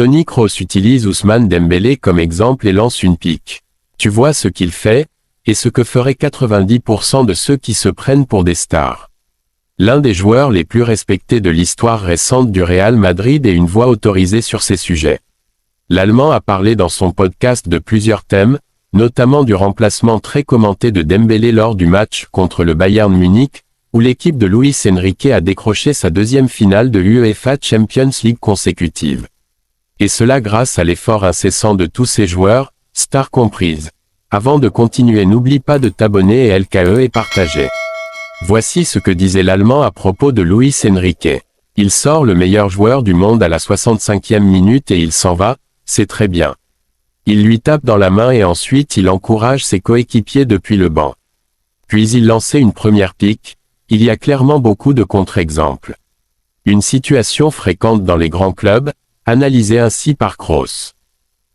Tony Kroos utilise Ousmane Dembélé comme exemple et lance une pique. Tu vois ce qu'il fait, et ce que feraient 90% de ceux qui se prennent pour des stars. L'un des joueurs les plus respectés de l'histoire récente du Real Madrid est une voix autorisée sur ces sujets. L'Allemand a parlé dans son podcast de plusieurs thèmes, notamment du remplacement très commenté de Dembélé lors du match contre le Bayern Munich, où l'équipe de Luis Enrique a décroché sa deuxième finale de l'UEFA Champions League consécutive. Et cela grâce à l'effort incessant de tous ses joueurs, stars comprises. Avant de continuer, n'oublie pas de t'abonner et LKE et partager. Voici ce que disait l'Allemand à propos de Luis Enrique. Il sort le meilleur joueur du monde à la 65e minute et il s'en va, c'est très bien. Il lui tape dans la main et ensuite il encourage ses coéquipiers depuis le banc. Puis il lançait une première pique, il y a clairement beaucoup de contre-exemples. Une situation fréquente dans les grands clubs, analysée ainsi par Kroos.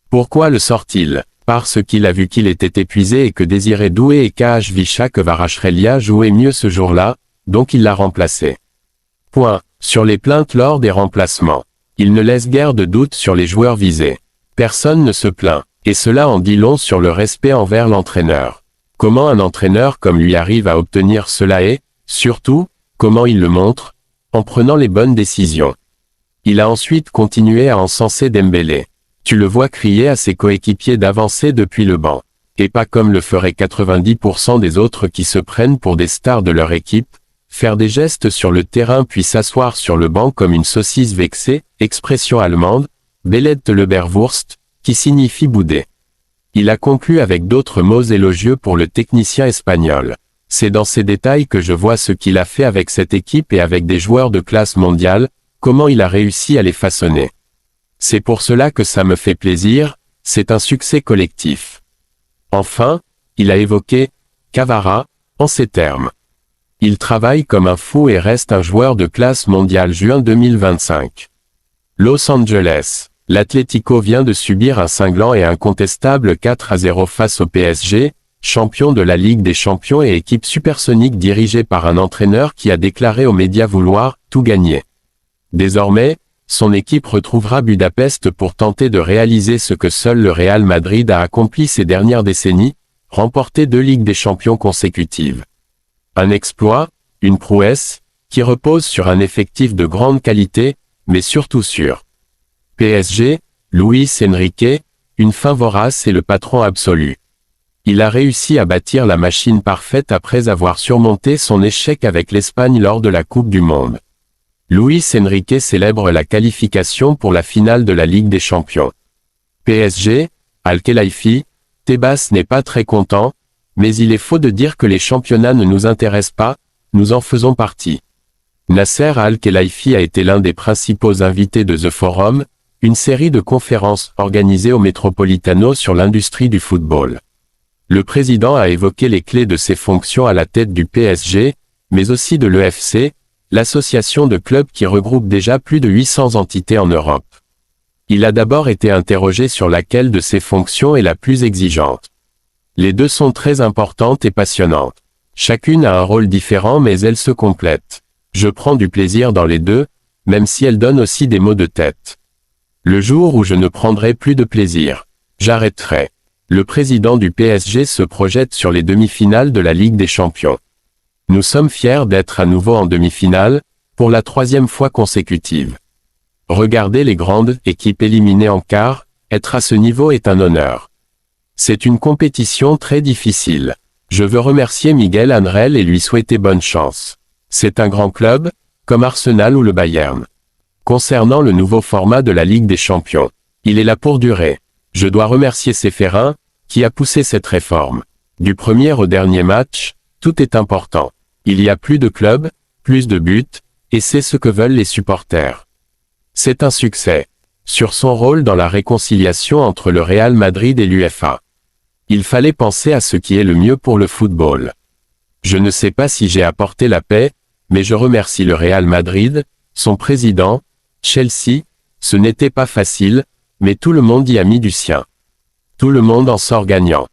Pourquoi le sort-il? Parce qu'il a vu qu'il était épuisé et que Désiré Doué et Kvaratskhelia Kvaratskhelia jouaient mieux ce jour-là, donc il l'a remplacé. Point. Sur les plaintes lors des remplacements. Il ne laisse guère de doute sur les joueurs visés. Personne ne se plaint, et cela en dit long sur le respect envers l'entraîneur. Comment un entraîneur comme lui arrive à obtenir cela et, surtout, comment il le montre? En prenant les bonnes décisions. Il a ensuite continué à encenser Dembélé. Tu le vois crier à ses coéquipiers d'avancer depuis le banc. Et pas comme le feraient 90% des autres qui se prennent pour des stars de leur équipe, faire des gestes sur le terrain puis s'asseoir sur le banc comme une saucisse vexée, expression allemande, Bellette Leberwurst, qui signifie bouder. Il a conclu avec d'autres mots élogieux pour le technicien espagnol. C'est dans ces détails que je vois ce qu'il a fait avec cette équipe et avec des joueurs de classe mondiale, comment il a réussi à les façonner. C'est pour cela que ça me fait plaisir, c'est un succès collectif. Enfin, il a évoqué Kvara en ces termes. Il travaille comme un fou et reste un joueur de classe mondiale. Juin 2025. Los Angeles. L'Atlético vient de subir un cinglant et incontestable 4-0 face au PSG, champion de la Ligue des Champions et équipe supersonique dirigée par un entraîneur qui a déclaré aux médias vouloir tout gagner. Désormais, son équipe retrouvera Budapest pour tenter de réaliser ce que seul le Real Madrid a accompli ces dernières décennies, remporter 2 Ligues des Champions consécutives. Un exploit, une prouesse, qui repose sur un effectif de grande qualité, mais surtout sur PSG, Luis Enrique, une fin vorace et le patron absolu. Il a réussi à bâtir la machine parfaite après avoir surmonté son échec avec l'Espagne lors de la Coupe du Monde. Luis Enrique célèbre la qualification pour la finale de la Ligue des Champions. PSG, Al-Khelaifi, Tebas n'est pas très content, mais il est faux de dire que les championnats ne nous intéressent pas, nous en faisons partie. Nasser Al-Khelaifi a été l'un des principaux invités de The Forum, une série de conférences organisées au Metropolitano sur l'industrie du football. Le président a évoqué les clés de ses fonctions à la tête du PSG, mais aussi de l'EFC, l'association de clubs qui regroupe déjà plus de 800 entités en Europe. Il a d'abord été interrogé sur laquelle de ses fonctions est la plus exigeante. Les deux sont très importantes et passionnantes. Chacune a un rôle différent mais elles se complètent. Je prends du plaisir dans les deux, même si elles donnent aussi des maux de tête. Le jour où je ne prendrai plus de plaisir, j'arrêterai. Le président du PSG se projette sur les demi-finales de la Ligue des Champions. Nous sommes fiers d'être à nouveau en demi-finale, pour la 3e fois consécutive. Regarder les grandes équipes éliminées en quart, être à ce niveau est un honneur. C'est une compétition très difficile. Je veux remercier Miguel Ángel et lui souhaiter bonne chance. C'est un grand club, comme Arsenal ou le Bayern. Concernant le nouveau format de la Ligue des Champions, il est là pour durer. Je dois remercier Séferin, qui a poussé cette réforme. Du premier au dernier match, tout est important. Il y a plus de clubs, plus de buts, et c'est ce que veulent les supporters. C'est un succès. Sur son rôle dans la réconciliation entre le Real Madrid et l'UEFA. Il fallait penser à ce qui est le mieux pour le football. Je ne sais pas si j'ai apporté la paix, mais je remercie le Real Madrid, son président, Chelsea, ce n'était pas facile, mais tout le monde y a mis du sien. Tout le monde en sort gagnant.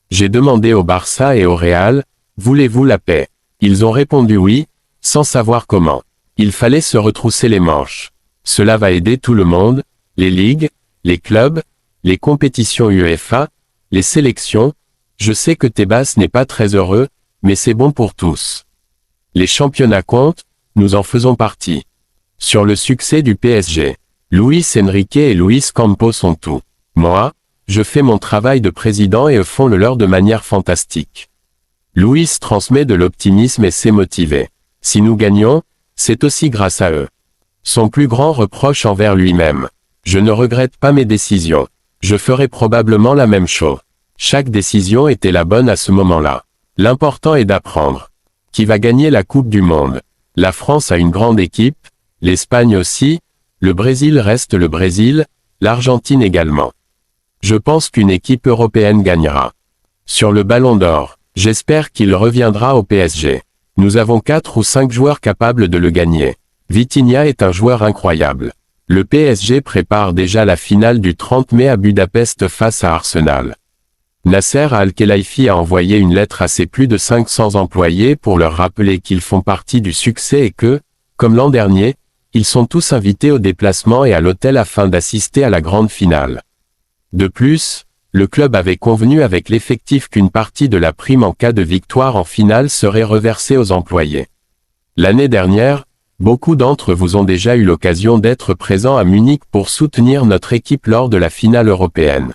J'ai demandé au Barça et au Real, voulez-vous la paix? Ils ont répondu oui, sans savoir comment. Il fallait se retrousser les manches. Cela va aider tout le monde, les ligues, les clubs, les compétitions UEFA, les sélections. Je sais que Tebas n'est pas très heureux, mais c'est bon pour tous. Les championnats comptent, nous en faisons partie. Sur le succès du PSG, Luis Enrique et Luis Campos ont tout. Moi, je fais mon travail de président et eux font le leur de manière fantastique. Luis transmet de l'optimisme et sait motiver. Si nous gagnons, c'est aussi grâce à eux. Son plus grand reproche envers lui-même. Je ne regrette pas mes décisions. Je ferai probablement la même chose. Chaque décision était la bonne à ce moment-là. L'important est d'apprendre. Qui va gagner la Coupe du Monde? La France a une grande équipe, l'Espagne aussi, le Brésil reste le Brésil, l'Argentine également. Je pense qu'une équipe européenne gagnera. Sur le Ballon d'Or, j'espère qu'il reviendra au PSG. Nous avons 4 ou 5 joueurs capables de le gagner. Vitinha est un joueur incroyable. Le PSG prépare déjà la finale du 30 mai à Budapest face à Arsenal. Nasser Al-Khelaifi a envoyé une lettre à ses plus de 500 employés pour leur rappeler qu'ils font partie du succès et que, comme l'an dernier, ils sont tous invités au déplacement et à l'hôtel afin d'assister à la grande finale. De plus, le club avait convenu avec l'effectif qu'une partie de la prime en cas de victoire en finale serait reversée aux employés. L'année dernière, beaucoup d'entre vous ont déjà eu l'occasion d'être présents à Munich pour soutenir notre équipe lors de la finale européenne.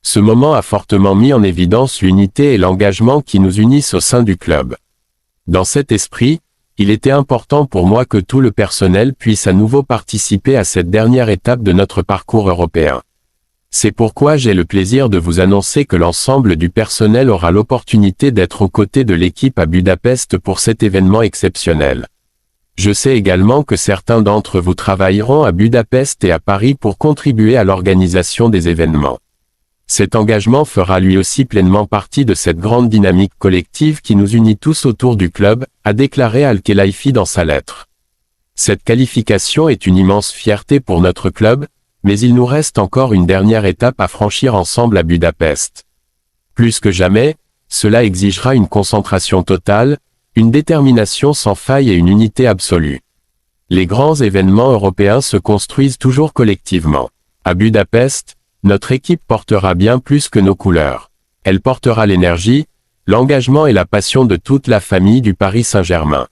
Ce moment a fortement mis en évidence l'unité et l'engagement qui nous unissent au sein du club. Dans cet esprit, il était important pour moi que tout le personnel puisse à nouveau participer à cette dernière étape de notre parcours européen. C'est pourquoi j'ai le plaisir de vous annoncer que l'ensemble du personnel aura l'opportunité d'être aux côtés de l'équipe à Budapest pour cet événement exceptionnel. Je sais également que certains d'entre vous travailleront à Budapest et à Paris pour contribuer à l'organisation des événements. Cet engagement fera lui aussi pleinement partie de cette grande dynamique collective qui nous unit tous autour du club, a déclaré Al-Khelaifi dans sa lettre. Cette qualification est une immense fierté pour notre club, mais il nous reste encore une dernière étape à franchir ensemble à Budapest. Plus que jamais, cela exigera une concentration totale, une détermination sans faille et une unité absolue. Les grands événements européens se construisent toujours collectivement. À Budapest, notre équipe portera bien plus que nos couleurs. Elle portera l'énergie, l'engagement et la passion de toute la famille du Paris Saint-Germain.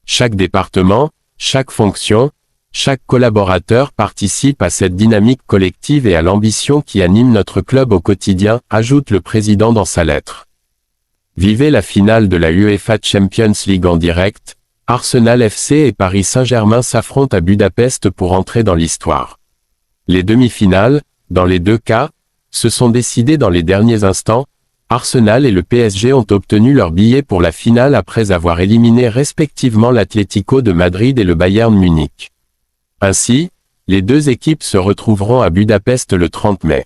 Chaque département, chaque fonction, chaque collaborateur participe à cette dynamique collective et à l'ambition qui anime notre club au quotidien, ajoute le président dans sa lettre. Vivez la finale de la UEFA Champions League en direct. Arsenal FC et Paris Saint-Germain s'affrontent à Budapest pour entrer dans l'histoire. Les demi-finales, dans les deux cas, se sont décidées dans les derniers instants. Arsenal et le PSG ont obtenu leur billet pour la finale après avoir éliminé respectivement l'Atlético de Madrid et le Bayern Munich. Ainsi, les deux équipes se retrouveront à Budapest le 30 mai.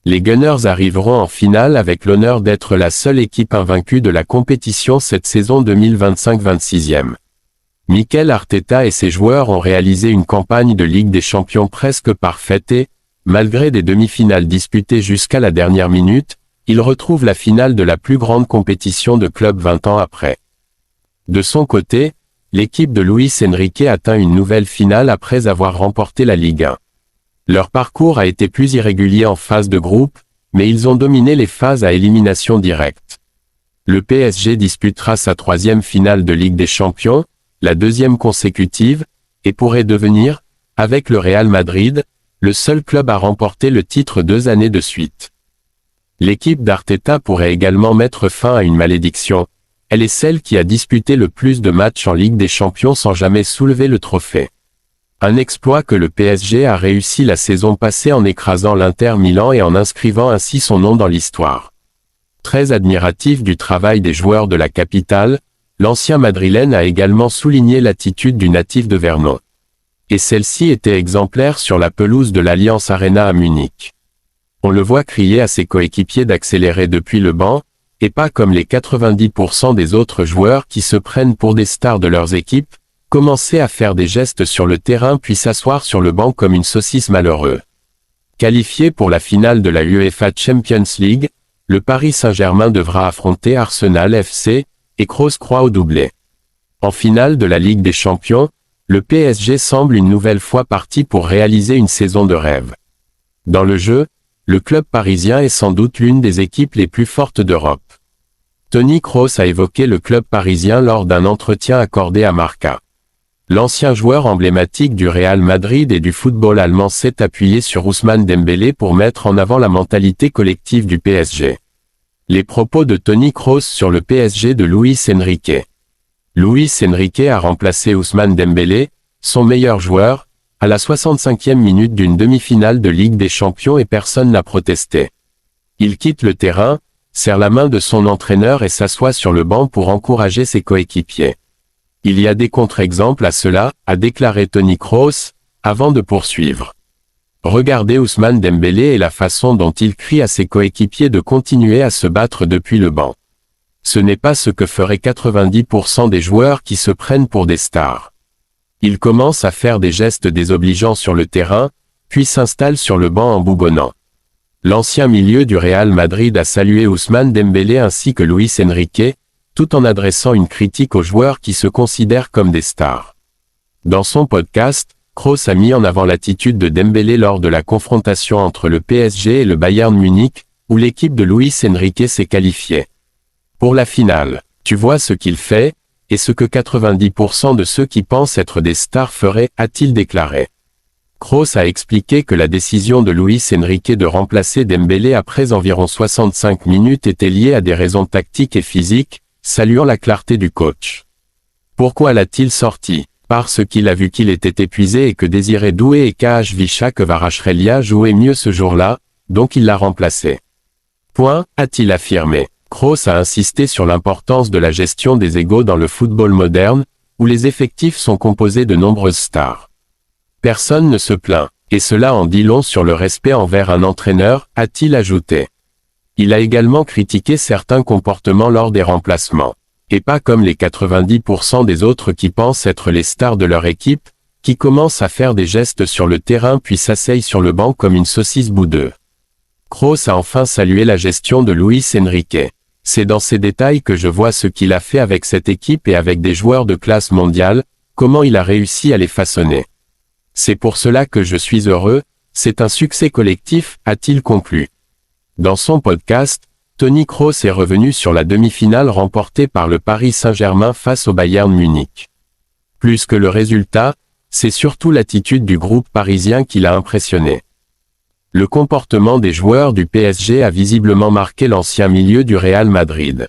Les Gunners arriveront en finale avec l'honneur d'être la seule équipe invaincue de la compétition cette saison 2025-26e. Mikel Arteta et ses joueurs ont réalisé une campagne de Ligue des Champions presque parfaite et, malgré des demi-finales disputées jusqu'à la dernière minute, ils retrouvent la finale de la plus grande compétition de club 20 ans après. De son côté, l'équipe de Luis Enrique atteint une nouvelle finale après avoir remporté la Ligue 1. Leur parcours a été plus irrégulier en phase de groupe, mais ils ont dominé les phases à élimination directe. Le PSG disputera sa 3e finale de Ligue des Champions, la 2e consécutive, et pourrait devenir, avec le Real Madrid, le seul club à remporter le titre 2 années de suite. L'équipe d'Arteta pourrait également mettre fin à une malédiction. Elle est celle qui a disputé le plus de matchs en Ligue des Champions sans jamais soulever le trophée. Un exploit que le PSG a réussi la saison passée en écrasant l'Inter Milan et en inscrivant ainsi son nom dans l'histoire. Très admiratif du travail des joueurs de la capitale, l'ancien madrilène a également souligné l'attitude du natif de Vernon. Et celle-ci était exemplaire sur la pelouse de l'Allianz Arena à Munich. On le voit crier à ses coéquipiers d'accélérer depuis le banc, et pas comme les 90% des autres joueurs qui se prennent pour des stars de leurs équipes, commencer à faire des gestes sur le terrain puis s'asseoir sur le banc comme une saucisse malheureux. Qualifié pour la finale de la UEFA Champions League, le Paris Saint-Germain devra affronter Arsenal FC, et Kroos-Croix au doublé. En finale de la Ligue des Champions, le PSG semble une nouvelle fois parti pour réaliser une saison de rêve. Dans le jeu, le club parisien est sans doute l'une des équipes les plus fortes d'Europe. Tony Kroos a évoqué le club parisien lors d'un entretien accordé à Marca. L'ancien joueur emblématique du Real Madrid et du football allemand s'est appuyé sur Ousmane Dembélé pour mettre en avant la mentalité collective du PSG. Les propos de Tony Kroos sur le PSG de Luis Enrique. Luis Enrique a remplacé Ousmane Dembélé, son meilleur joueur, à la 65e minute d'une demi-finale de Ligue des Champions et personne n'a protesté. Il quitte le terrain, serre la main de son entraîneur et s'assoit sur le banc pour encourager ses coéquipiers. Il y a des contre-exemples à cela, a déclaré Tony Kroos, avant de poursuivre. Regardez Ousmane Dembélé et la façon dont il crie à ses coéquipiers de continuer à se battre depuis le banc. Ce n'est pas ce que feraient 90% des joueurs qui se prennent pour des stars. Il commence à faire des gestes désobligeants sur le terrain, puis s'installe sur le banc en bougonnant. L'ancien milieu du Real Madrid a salué Ousmane Dembélé ainsi que Luis Enrique, tout en adressant une critique aux joueurs qui se considèrent comme des stars. Dans son podcast, Kroos a mis en avant l'attitude de Dembélé lors de la confrontation entre le PSG et le Bayern Munich, où l'équipe de Luis Enrique s'est qualifiée. Pour la finale, tu vois ce qu'il fait, et ce que 90% de ceux qui pensent être des stars feraient, a-t-il déclaré. Kroos a expliqué que la décision de Luis Enrique de remplacer Dembélé après environ 65 minutes était liée à des raisons tactiques et physiques, saluant la clarté du coach. Pourquoi l'a-t-il sorti? Parce qu'il a vu qu'il était épuisé et que Désiré Doué et Kvaratskhelia Kvaratskhelia jouaient mieux ce jour-là, donc il l'a remplacé. Point, a-t-il affirmé. Kroos a insisté sur l'importance de la gestion des égos dans le football moderne, où les effectifs sont composés de nombreuses stars. Personne ne se plaint, et cela en dit long sur le respect envers un entraîneur, a-t-il ajouté. Il a également critiqué certains comportements lors des remplacements. Et pas comme les 90% des autres qui pensent être les stars de leur équipe, qui commencent à faire des gestes sur le terrain puis s'asseyent sur le banc comme une saucisse bout-deux. Kroos a enfin salué la gestion de Luis Enrique. C'est dans ces détails que je vois ce qu'il a fait avec cette équipe et avec des joueurs de classe mondiale, comment il a réussi à les façonner. C'est pour cela que je suis heureux, c'est un succès collectif, a-t-il conclu. Dans son podcast, Tony Kroos est revenu sur la demi-finale remportée par le Paris Saint-Germain face au Bayern Munich. Plus que le résultat, c'est surtout l'attitude du groupe parisien qui l'a impressionné. Le comportement des joueurs du PSG a visiblement marqué l'ancien milieu du Real Madrid.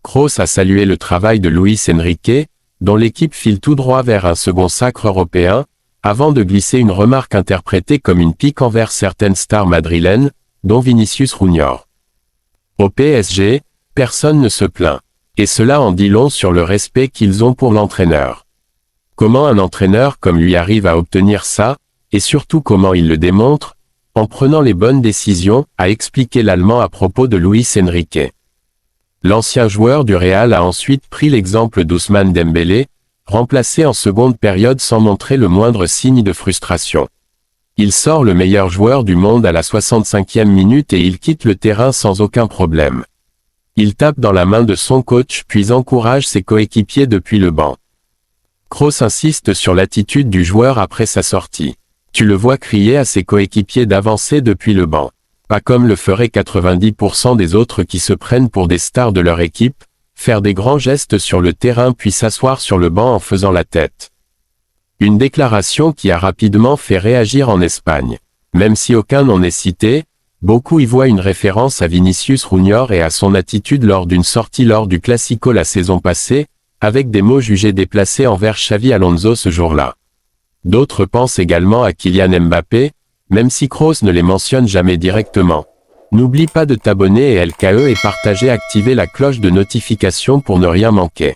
Kroos a salué le travail de Luis Enrique, dont l'équipe file tout droit vers un second sacre européen, avant de glisser une remarque interprétée comme une pique envers certaines stars madrilènes, dont Vinicius Junior. Au PSG, personne ne se plaint. Et cela en dit long sur le respect qu'ils ont pour l'entraîneur. Comment un entraîneur comme lui arrive à obtenir ça, et surtout comment il le démontre, en prenant les bonnes décisions, a expliqué l'Allemand à propos de Luis Enrique. L'ancien joueur du Real a ensuite pris l'exemple d'Ousmane Dembélé, remplacé en seconde période sans montrer le moindre signe de frustration. Il sort le meilleur joueur du monde à la 65e minute et il quitte le terrain sans aucun problème. Il tape dans la main de son coach puis encourage ses coéquipiers depuis le banc. Kroos insiste sur l'attitude du joueur après sa sortie. Tu le vois crier à ses coéquipiers d'avancer depuis le banc. Pas comme le feraient 90% des autres qui se prennent pour des stars de leur équipe, faire des grands gestes sur le terrain puis s'asseoir sur le banc en faisant la tête. Une déclaration qui a rapidement fait réagir en Espagne. Même si aucun n'en est cité, beaucoup y voient une référence à Vinicius Junior et à son attitude lors d'une sortie lors du Classico la saison passée, avec des mots jugés déplacés envers Xavi Alonso ce jour-là. D'autres pensent également à Kylian Mbappé, même si Kroos ne les mentionne jamais directement. N'oublie pas de t'abonner et LKE et partager, activer la cloche de notification pour ne rien manquer.